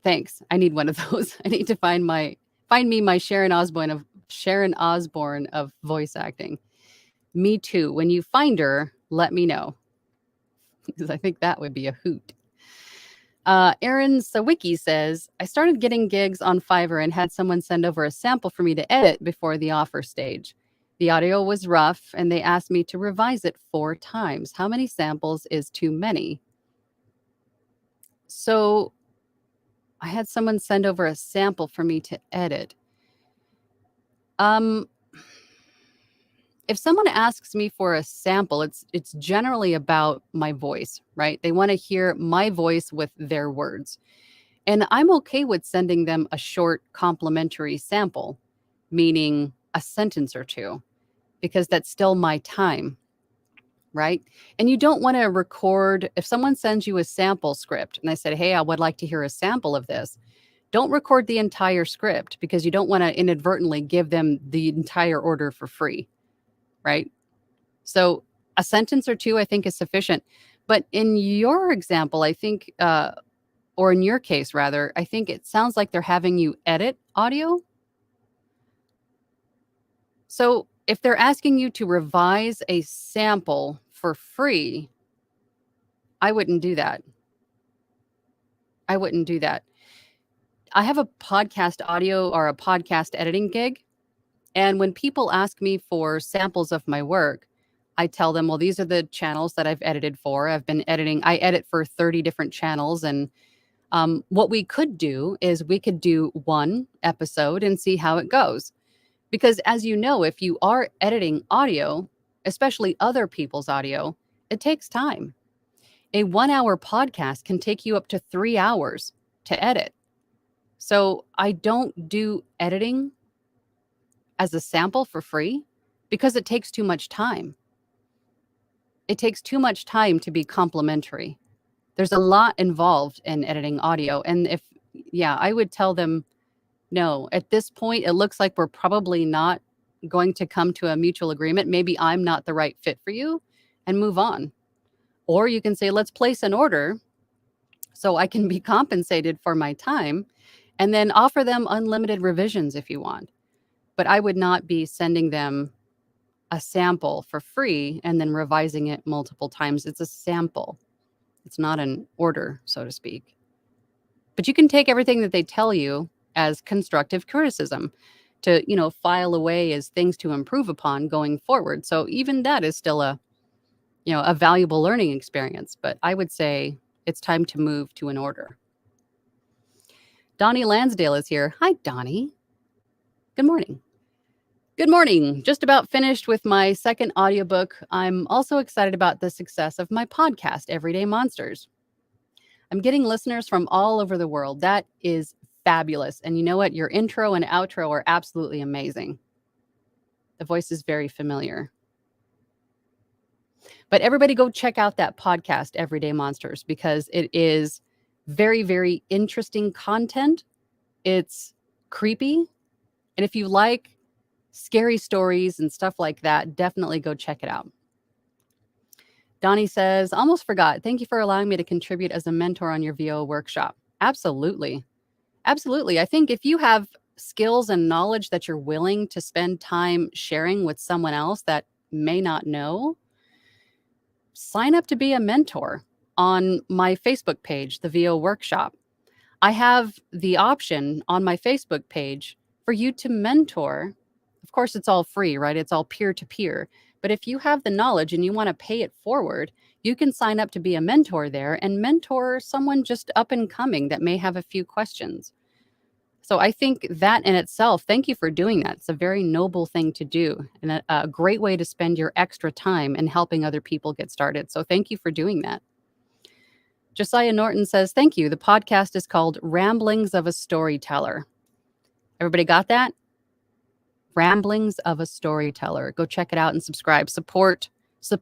Thanks. I need one of those. I need to find me my Sharon Osbourne of voice acting. Me too. When you find her, let me know, because I think that would be a hoot. Aaron Sawicki says, I started getting gigs on Fiverr and had someone send over a sample for me to edit before the offer stage. The audio was rough, and they asked me to revise it 4 times. How many samples is too many? So I had someone send over a sample for me to edit. If someone asks me for a sample, it's generally about my voice, right? They want to hear my voice with their words. And I'm okay with sending them a short complimentary sample, meaning a sentence or two, because that's still my time, right? And you don't want to record, if someone sends you a sample script and I said, hey, I would like to hear a sample of this, don't record the entire script, because you don't want to inadvertently give them the entire order for free, right? So a sentence or two, I think, is sufficient. But in your example, I think, or in your case, rather, I think it sounds like they're having you edit audio. So if they're asking you to revise a sample for free, I wouldn't do that. I wouldn't do that. I have a podcast audio or a podcast editing gig. And when people ask me for samples of my work, I tell them, well, these are the channels that I've edited for. I edit for 30 different channels. And what we could do is we could do one episode and see how it goes. Because as you know, if you are editing audio, especially other people's audio, it takes time. A 1-hour podcast can take you up to 3 hours to edit. So I don't do editing as a sample for free because it takes too much time. It takes too much time to be complimentary. There's a lot involved in editing audio. And I would tell them, no, at this point, it looks like we're probably not going to come to a mutual agreement. Maybe I'm not the right fit for you, and move on. Or you can say, let's place an order so I can be compensated for my time, and then offer them unlimited revisions if you want. But I would not be sending them a sample for free and then revising it multiple times. It's a sample. It's not an order, so to speak. But you can take everything that they tell you as constructive criticism to, file away as things to improve upon going forward. So even that is still a valuable learning experience. But I would say it's time to move to an order. Donnie Lansdale is here. Hi, Donnie. Good morning. Good morning. Just about finished with my second audiobook. I'm also excited about the success of my podcast, Everyday Monsters. I'm getting listeners from all over the world. That is fabulous. And you know what? Your intro and outro are absolutely amazing. The voice is very familiar. But everybody go check out that podcast, Everyday Monsters, because it is very, very interesting content. It's creepy. And if you like scary stories and stuff like that, definitely go check it out. Donnie says, almost forgot. Thank you for allowing me to contribute as a mentor on your VO workshop. Absolutely. Absolutely. I think if you have skills and knowledge that you're willing to spend time sharing with someone else that may not know, sign up to be a mentor on my Facebook page, the VO workshop. I have the option on my Facebook page for you to mentor. Of course, it's all free, right? It's all peer to peer. But if you have the knowledge and you want to pay it forward, you can sign up to be a mentor there and mentor someone just up and coming that may have a few questions. So I think that in itself, thank you for doing that. It's a very noble thing to do and a great way to spend your extra time in helping other people get started. So thank you for doing that. Josiah Norton says, thank you. The podcast is called Ramblings of a Storyteller. Everybody got that? Ramblings of a Storyteller. Go check it out and subscribe. Support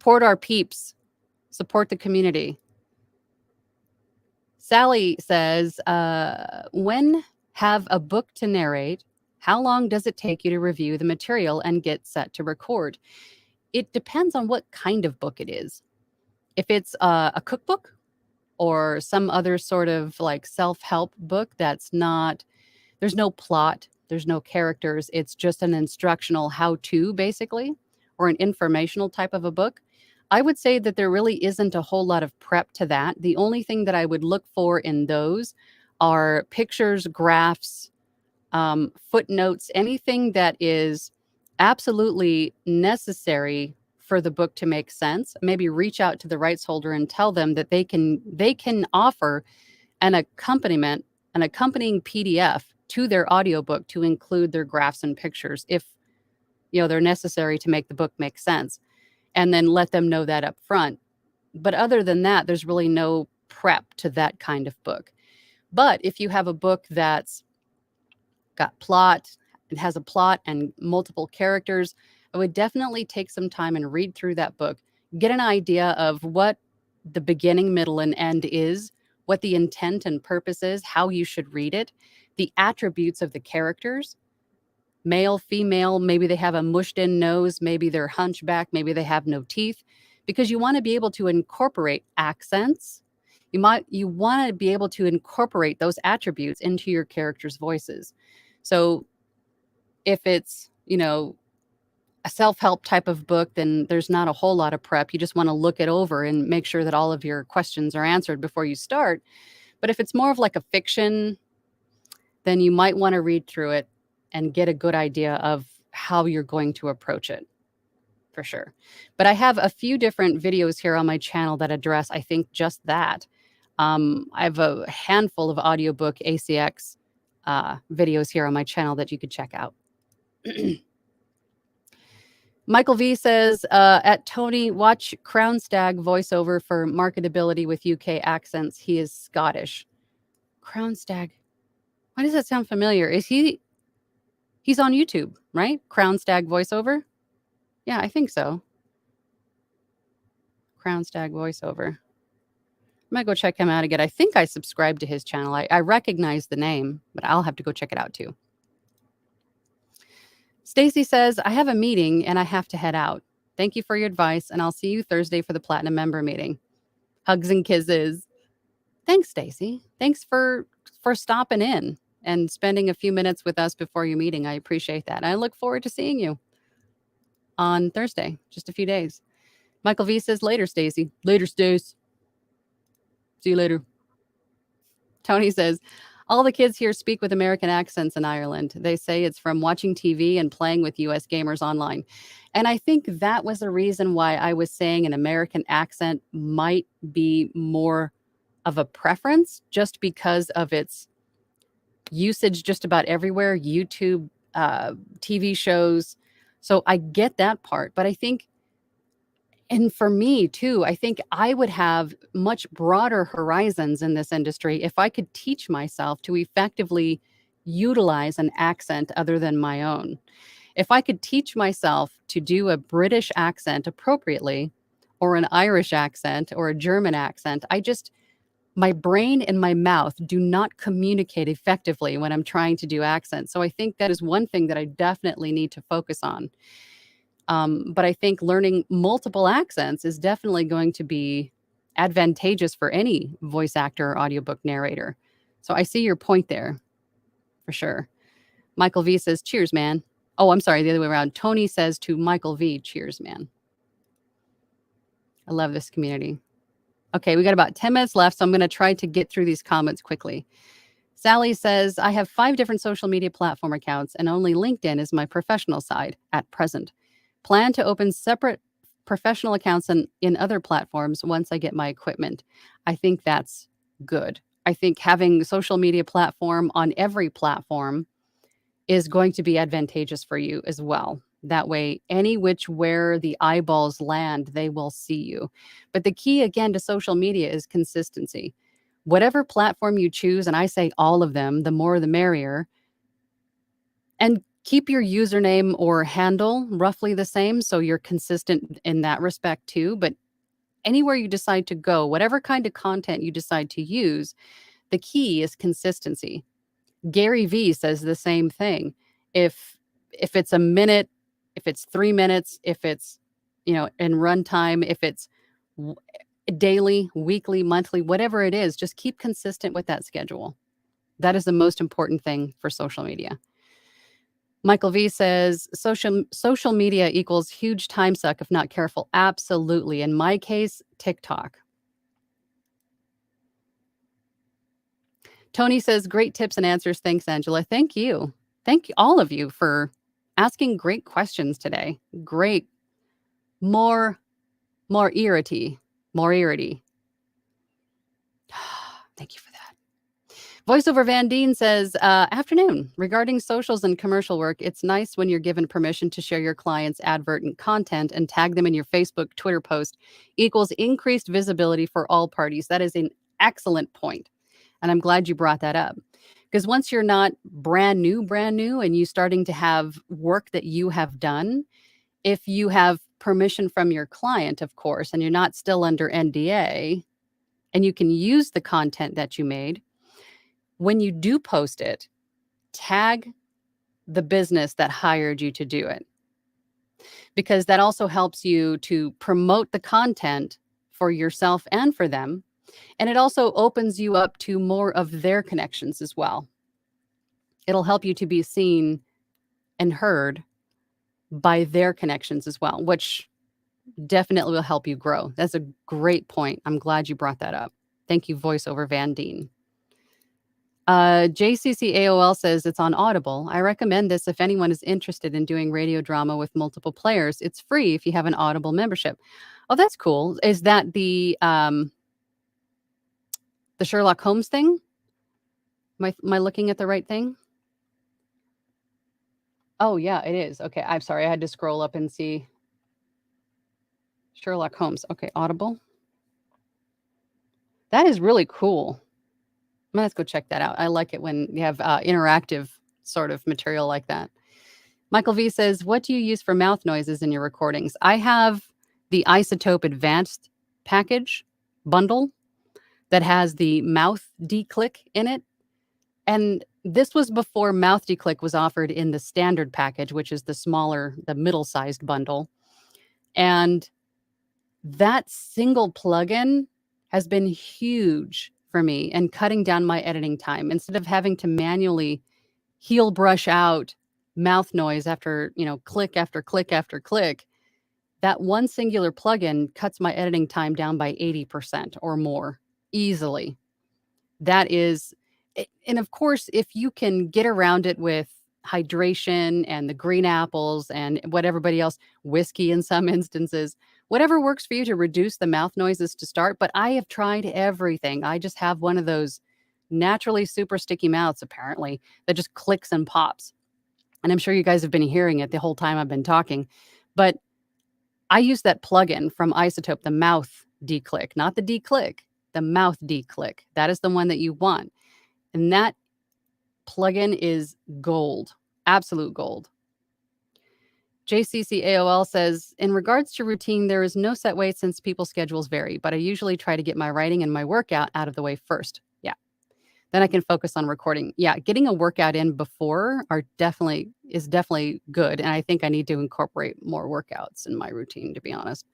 our peeps. Support the community. Sally says, when have a book to narrate, how long does it take you to review the material and get set to record? It depends on what kind of book it is. If it's a cookbook or some other sort of like self-help book that's not, there's no plot, there's no characters, it's just an instructional how-to basically, or an informational type of a book, I would say that there really isn't a whole lot of prep to that. The only thing that I would look for in those are pictures, graphs, footnotes, anything that is absolutely necessary for the book to make sense. Maybe reach out to the rights holder and tell them that they can offer an accompaniment, an accompanying PDF to their audiobook to include their graphs and pictures if they're necessary to make the book make sense, and then let them know that up front. But other than that, there's really no prep to that kind of book. But if you have a book that's got plot, it has a plot and multiple characters, I would definitely take some time and read through that book, get an idea of what the beginning, middle, and end is, what the intent and purpose is, how you should read it, the attributes of the characters, male, female, maybe they have a mushed in nose, maybe they're hunchback, maybe they have no teeth, because you want to be able to incorporate accents. You want to be able to incorporate those attributes into your characters' voices. So if it's, a self-help type of book, then there's not a whole lot of prep. You just want to look it over and make sure that all of your questions are answered before you start. But if it's more of like a fiction, then you might want to read through it and get a good idea of how you're going to approach it, for sure. But I have a few different videos here on my channel that address, I think, just that. I have a handful of audiobook ACX videos here on my channel that you could check out. Michael V says, at Tony, watch Crown Stag voiceover for marketability with UK accents. He is Scottish. Crown Stag. Why does that sound familiar? He's on YouTube, right? Crown Stag voiceover? Yeah, I think so. Crown Stag voiceover. I might go check him out again. I think I subscribed to his channel. I recognize the name, but I'll have to go check it out too. Stacy says, I have a meeting and I have to head out. Thank you for your advice, and I'll see you Thursday for the Platinum member meeting. Hugs and kisses. Thanks, Stacy. Thanks for stopping in and spending a few minutes with us before your meeting. I appreciate that. I look forward to seeing you on Thursday, just a few days. Michael V says, later, Stacy. Later, Stace. See you later. Tony says, all the kids here speak with American accents in Ireland. They say it's from watching TV and playing with US gamers online. And I think that was the reason why I was saying an American accent might be more of a preference, just because of its usage just about everywhere, YouTube, TV shows. So I get that part, but I think, and for me too, I think I would have much broader horizons in this industry if I could teach myself to effectively utilize an accent other than my own. If I could teach myself to do a British accent appropriately, or an Irish accent, or a German accent, my brain and my mouth do not communicate effectively when I'm trying to do accents. So I think that is one thing that I definitely need to focus on. But I think learning multiple accents is definitely going to be advantageous for any voice actor or audiobook narrator. So I see your point there for sure. Michael V says, cheers, man. Oh, I'm sorry, the other way around. Tony says to Michael V, cheers, man. I love this community. Okay, we got about 10 minutes left, so I'm going to try to get through these comments quickly. Sally says, I have 5 different social media platform accounts, and only LinkedIn is my professional side at present. Plan to open separate professional accounts in other platforms once I get my equipment. I think that's good. I think having social media platform on every platform is going to be advantageous for you as well. That way, any which where the eyeballs land, they will see you. But the key, again, to social media is consistency. Whatever platform you choose, and I say all of them, the more the merrier. And keep your username or handle roughly the same so you're consistent in that respect too. But anywhere you decide to go, whatever kind of content you decide to use, the key is consistency. Gary V says the same thing. If it's a minute, if it's 3 minutes, if it's, in runtime, if it's daily, weekly, monthly, whatever it is, just keep consistent with that schedule. That is the most important thing for social media. Michael V says social media equals huge time suck if not careful. Absolutely. In my case, TikTok. Tony says, great tips and answers. Thanks, Angela. Thank you. Thank you, all of you, for asking great questions today. Great. More irity. Thank you for that. VoiceOver Van Deen says, afternoon. Regarding socials and commercial work, it's nice when you're given permission to share your client's advertent content and tag them in your Facebook, Twitter post equals increased visibility for all parties. That is an excellent point. And I'm glad you brought that up. Because once you're not brand new, and you starting to have work that you have done, if you have permission from your client, of course, and you're not still under NDA, and you can use the content that you made, when you do post it, tag the business that hired you to do it. Because that also helps you to promote the content for yourself and for them. And it also opens you up to more of their connections as well. It'll help you to be seen and heard by their connections as well, which definitely will help you grow. That's a great point. I'm glad you brought that up. Thank you, VoiceOver Van Deen. JCC AOL says it's on Audible. I recommend this if anyone is interested in doing radio drama with multiple players. It's free if you have an Audible membership. Oh, that's cool. Is that the Sherlock Holmes thing? Am I looking at the right thing? Oh, yeah, it is. Okay, I'm sorry. I had to scroll up and see. Sherlock Holmes. Okay, Audible. That is really cool. Let's go check that out. I like it when you have interactive sort of material like that. Michael V says, what do you use for mouth noises in your recordings? I have the Isotope Advanced package bundle that has the mouth declick in it. And this was before mouth declick was offered in the standard package, which is the middle-sized bundle. And that single plugin has been huge for me and cutting down my editing time. Instead of having to manually heel brush out mouth noise after, click after click after click, that one singular plugin cuts my editing time down by 80% or more easily. That is, and of course, if you can get around it with hydration and the green apples and what everybody else, whiskey in some instances, whatever works for you to reduce the mouth noises to start. But I have tried everything. I just have one of those naturally super sticky mouths, apparently, that just clicks and pops. And I'm sure you guys have been hearing it the whole time I've been talking. But I use that plugin from Isotope, the mouth declick, not the declick, the mouth declick. That is the one that you want. And that plugin is gold, absolute gold. JCC AOL says, in regards to routine, there is no set way since people's schedules vary, but I usually try to get my writing and my workout out of the way first. Yeah, Then I can focus on recording. Yeah, getting a workout in before is definitely good, and I think I need to incorporate more workouts in my routine, to be honest.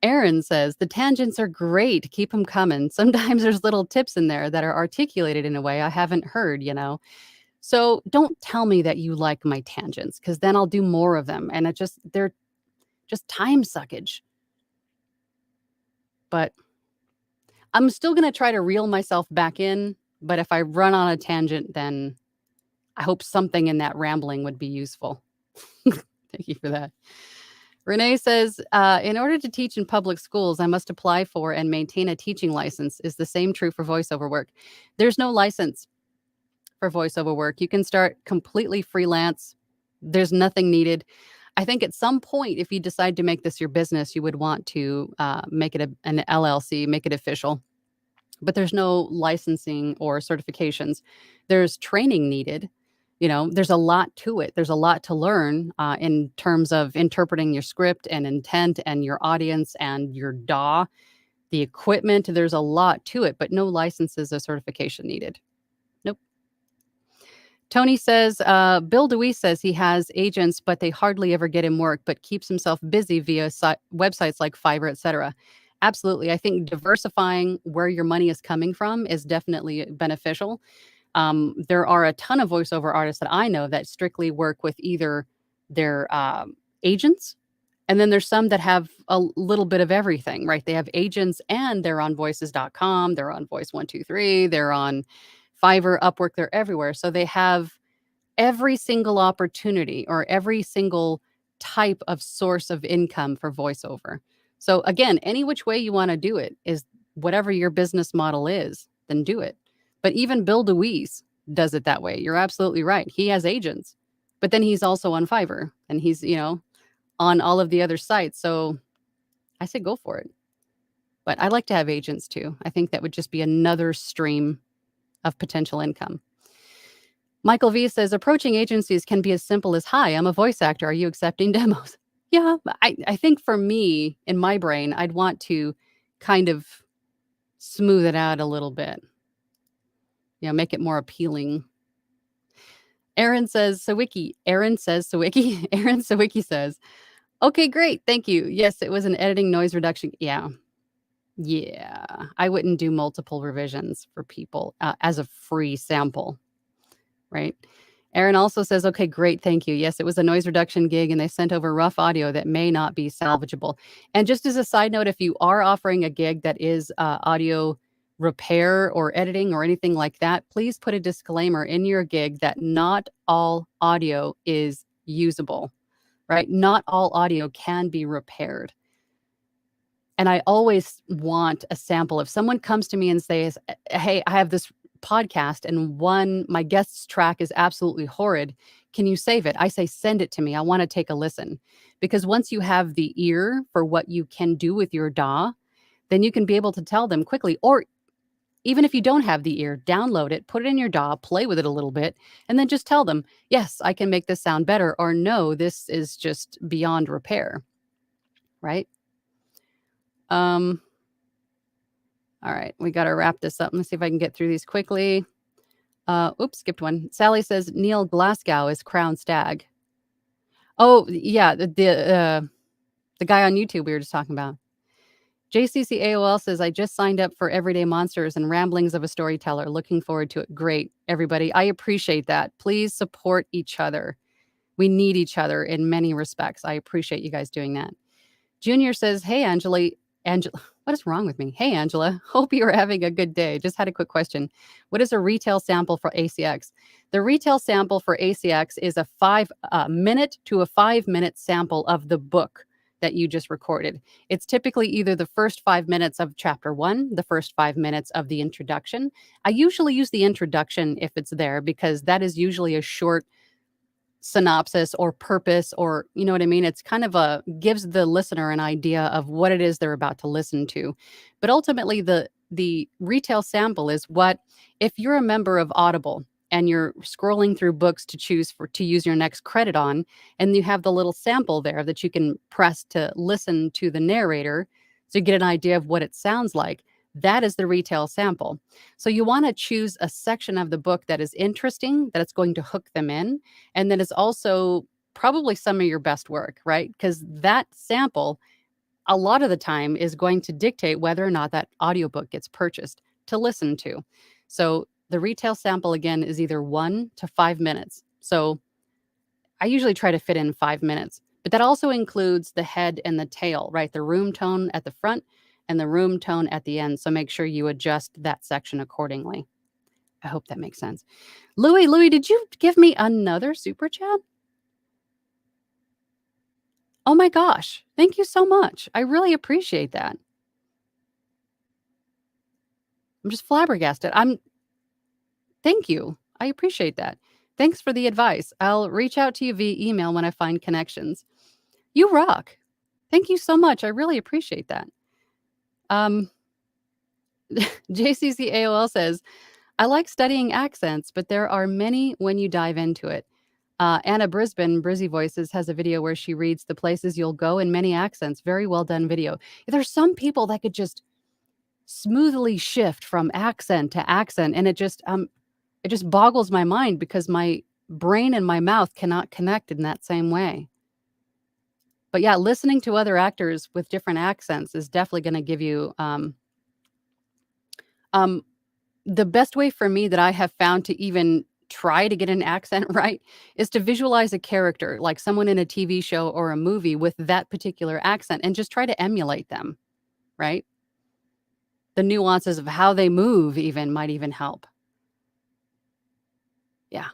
Aaron says, "The tangents are great. Keep them coming. Sometimes there's little tips in there that are articulated in a way I haven't heard. So don't tell me that you like my tangents, because then I'll do more of them, and they're just time suckage. But I'm still gonna try to reel myself back in, but if I run on a tangent, then I hope something in that rambling would be useful." Thank you for that. Renee says, "In order to teach in public schools, I must apply for and maintain a teaching license. Is the same true for voiceover work?" There's no license for voiceover work. You can start completely freelance. There's nothing needed. I think at some point, if you decide to make this your business, you would want to make it an LLC, make it official. But there's no licensing or certifications. There's training needed. There's a lot to it. There's a lot to learn in terms of interpreting your script and intent and your audience and your DAW, the equipment. There's a lot to it, but no licenses or certification needed. Nope. Tony says, Bill Dewey says he has agents, but they hardly ever get him work, but keeps himself busy via websites like Fiverr, etc. Absolutely. I think diversifying where your money is coming from is definitely beneficial. There are a ton of voiceover artists that I know that strictly work with either their agents, and then there's some that have a little bit of everything, right? They have agents and they're on voices.com, they're on Voice 123, they're on Fiverr, Upwork, they're everywhere. So they have every single opportunity or every single type of source of income for voiceover. So again, any which way you want to do it is whatever your business model is, then do it. But even Bill DeWeese does it that way. You're absolutely right. He has agents, but then he's also on Fiverr and he's on all of the other sites. So I say go for it. But I like to have agents too. I think that would just be another stream of potential income. Michael V says, "Approaching agencies can be as simple as, 'Hi, I'm a voice actor. Are you accepting demos?'" Yeah, I think for me, in my brain, I'd want to kind of smooth it out a little bit. Make it more appealing. Aaron says, Sawicki. Aaron Sawicki. Aaron Sawicki says, "Okay, great. Thank you. Yes, it was an editing noise reduction." Yeah. Yeah. I wouldn't do multiple revisions for people as a free sample. Right. Aaron also says, "Okay, great. Thank you. Yes, it was a noise reduction gig and they sent over rough audio that may not be salvageable." And just as a side note, if you are offering a gig that is audio repair or editing or anything like that, please put a disclaimer in your gig that not all audio is usable, right? Not all audio can be repaired. And I always want a sample. If someone comes to me and says, "Hey, I have this podcast and my guest's track is absolutely horrid. Can you save it?" I say, "Send it to me. I want to take a listen." Because once you have the ear for what you can do with your DAW, then you can be able to tell them quickly. Or even if you don't have the ear, download it, put it in your DAW, play with it a little bit, and then just tell them, "Yes, I can make this sound better," or "No, this is just beyond repair." Right? Um, all right, we got to wrap this up. Let's see if I can get through these quickly. Oops, skipped one. Sally says Neil Glasgow is Crown Stag. Oh, yeah, the guy on YouTube we were just talking about. JCCAOL says, "I just signed up for Everyday Monsters and Ramblings of a Storyteller. Looking forward to it." Great, everybody. I appreciate that. Please support each other. We need each other in many respects. I appreciate you guys doing that. Junior says, "Hey, Angela, what is wrong with me? Hey, Angela, hope you're having a good day. Just had a quick question. What is a retail sample for ACX?" The retail sample for ACX is a 5-minute to a 5-minute sample of the book that you just recorded. It's typically either the first 5 minutes of chapter 1, the first 5 minutes of the introduction. I usually use the introduction if it's there, because that is usually a short synopsis or purpose, or you know what I mean? It's kind of gives the listener an idea of what it is they're about to listen to. But ultimately the retail sample is what, if you're a member of Audible and you're scrolling through books to choose to use your next credit on, and you have the little sample there that you can press to listen to the narrator, so you get an idea of what it sounds like. That is the retail sample. So you want to choose a section of the book that is interesting, that it's going to hook them in, and then it's also probably some of your best work, right? Because that sample, a lot of the time, is going to dictate whether or not that audiobook gets purchased to listen to. So the retail sample, again, is either 1 to 5 minutes. So I usually try to fit in 5 minutes, but that also includes the head and the tail, right? The room tone at the front and the room tone at the end. So make sure you adjust that section accordingly. I hope that makes sense. Louie, did you give me another super chat? Oh my gosh. Thank you so much. I really appreciate that. I'm just flabbergasted. Thank you. I appreciate that. Thanks for the advice. I'll reach out to you via email when I find connections. You rock. Thank you so much. I really appreciate that. JCC AOL says, I like studying accents, but there are many when you dive into it. Anna Brisbane, Brizzy Voices, has a video where she reads the places you'll go in many accents. Very well done video. There's some people that could just smoothly shift from accent to accent, and it just boggles my mind because my brain and my mouth cannot connect in that same way. But yeah, listening to other actors with different accents is definitely going to give you the best way for me that I have found to even try to get an accent right is to visualize a character, like someone in a TV show or a movie with that particular accent, and just try to emulate them, right? The nuances of how they move even might even help. Yeah.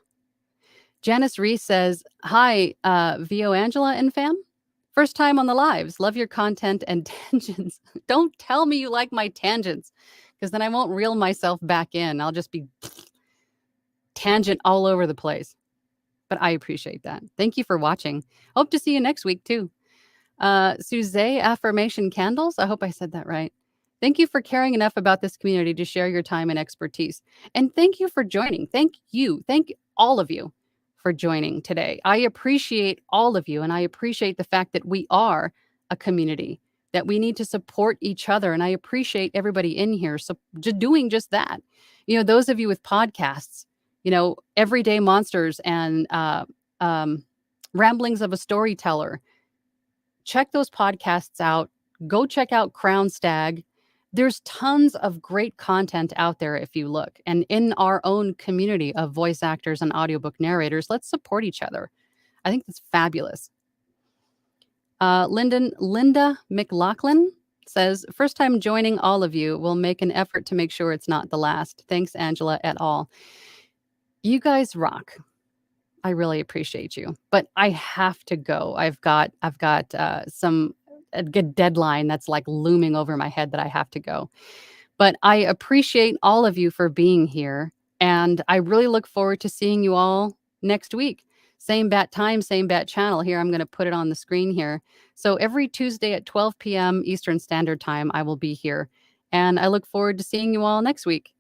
Janice Reese says, hi, VoiceOverAngela and fam. First time on the lives. Love your content and tangents. Don't tell me you like my tangents, because then I won't reel myself back in. I'll just be tangent all over the place. But I appreciate that. Thank you for watching. Hope to see you next week too. Suzette Affirmation Candles. I hope I said that right. Thank you for caring enough about this community to share your time and expertise. And thank you for joining. Thank you. Thank all of you for joining today. I appreciate all of you, and I appreciate the fact that we are a community, that we need to support each other. And I appreciate everybody in here so just doing just that. Those of you with podcasts, Everyday Monsters and Ramblings of a Storyteller, check those podcasts out. Go check out Crown Stag. There's tons of great content out there if you look. And in our own community of voice actors and audiobook narrators, let's support each other. I think that's fabulous. Linda McLaughlin says, first time joining all of you. Will make an effort to make sure it's not the last. Thanks, Angela, et al. You guys rock. I really appreciate you, but I have to go. I've got a good deadline that's like looming over my head that I have to go. But I appreciate all of you for being here, and I really look forward to seeing you all next week. Same bat time, same bat channel. Here, I'm going to put it on the screen here. So every Tuesday at 12 p.m. Eastern Standard Time, I will be here, and I look forward to seeing you all next week.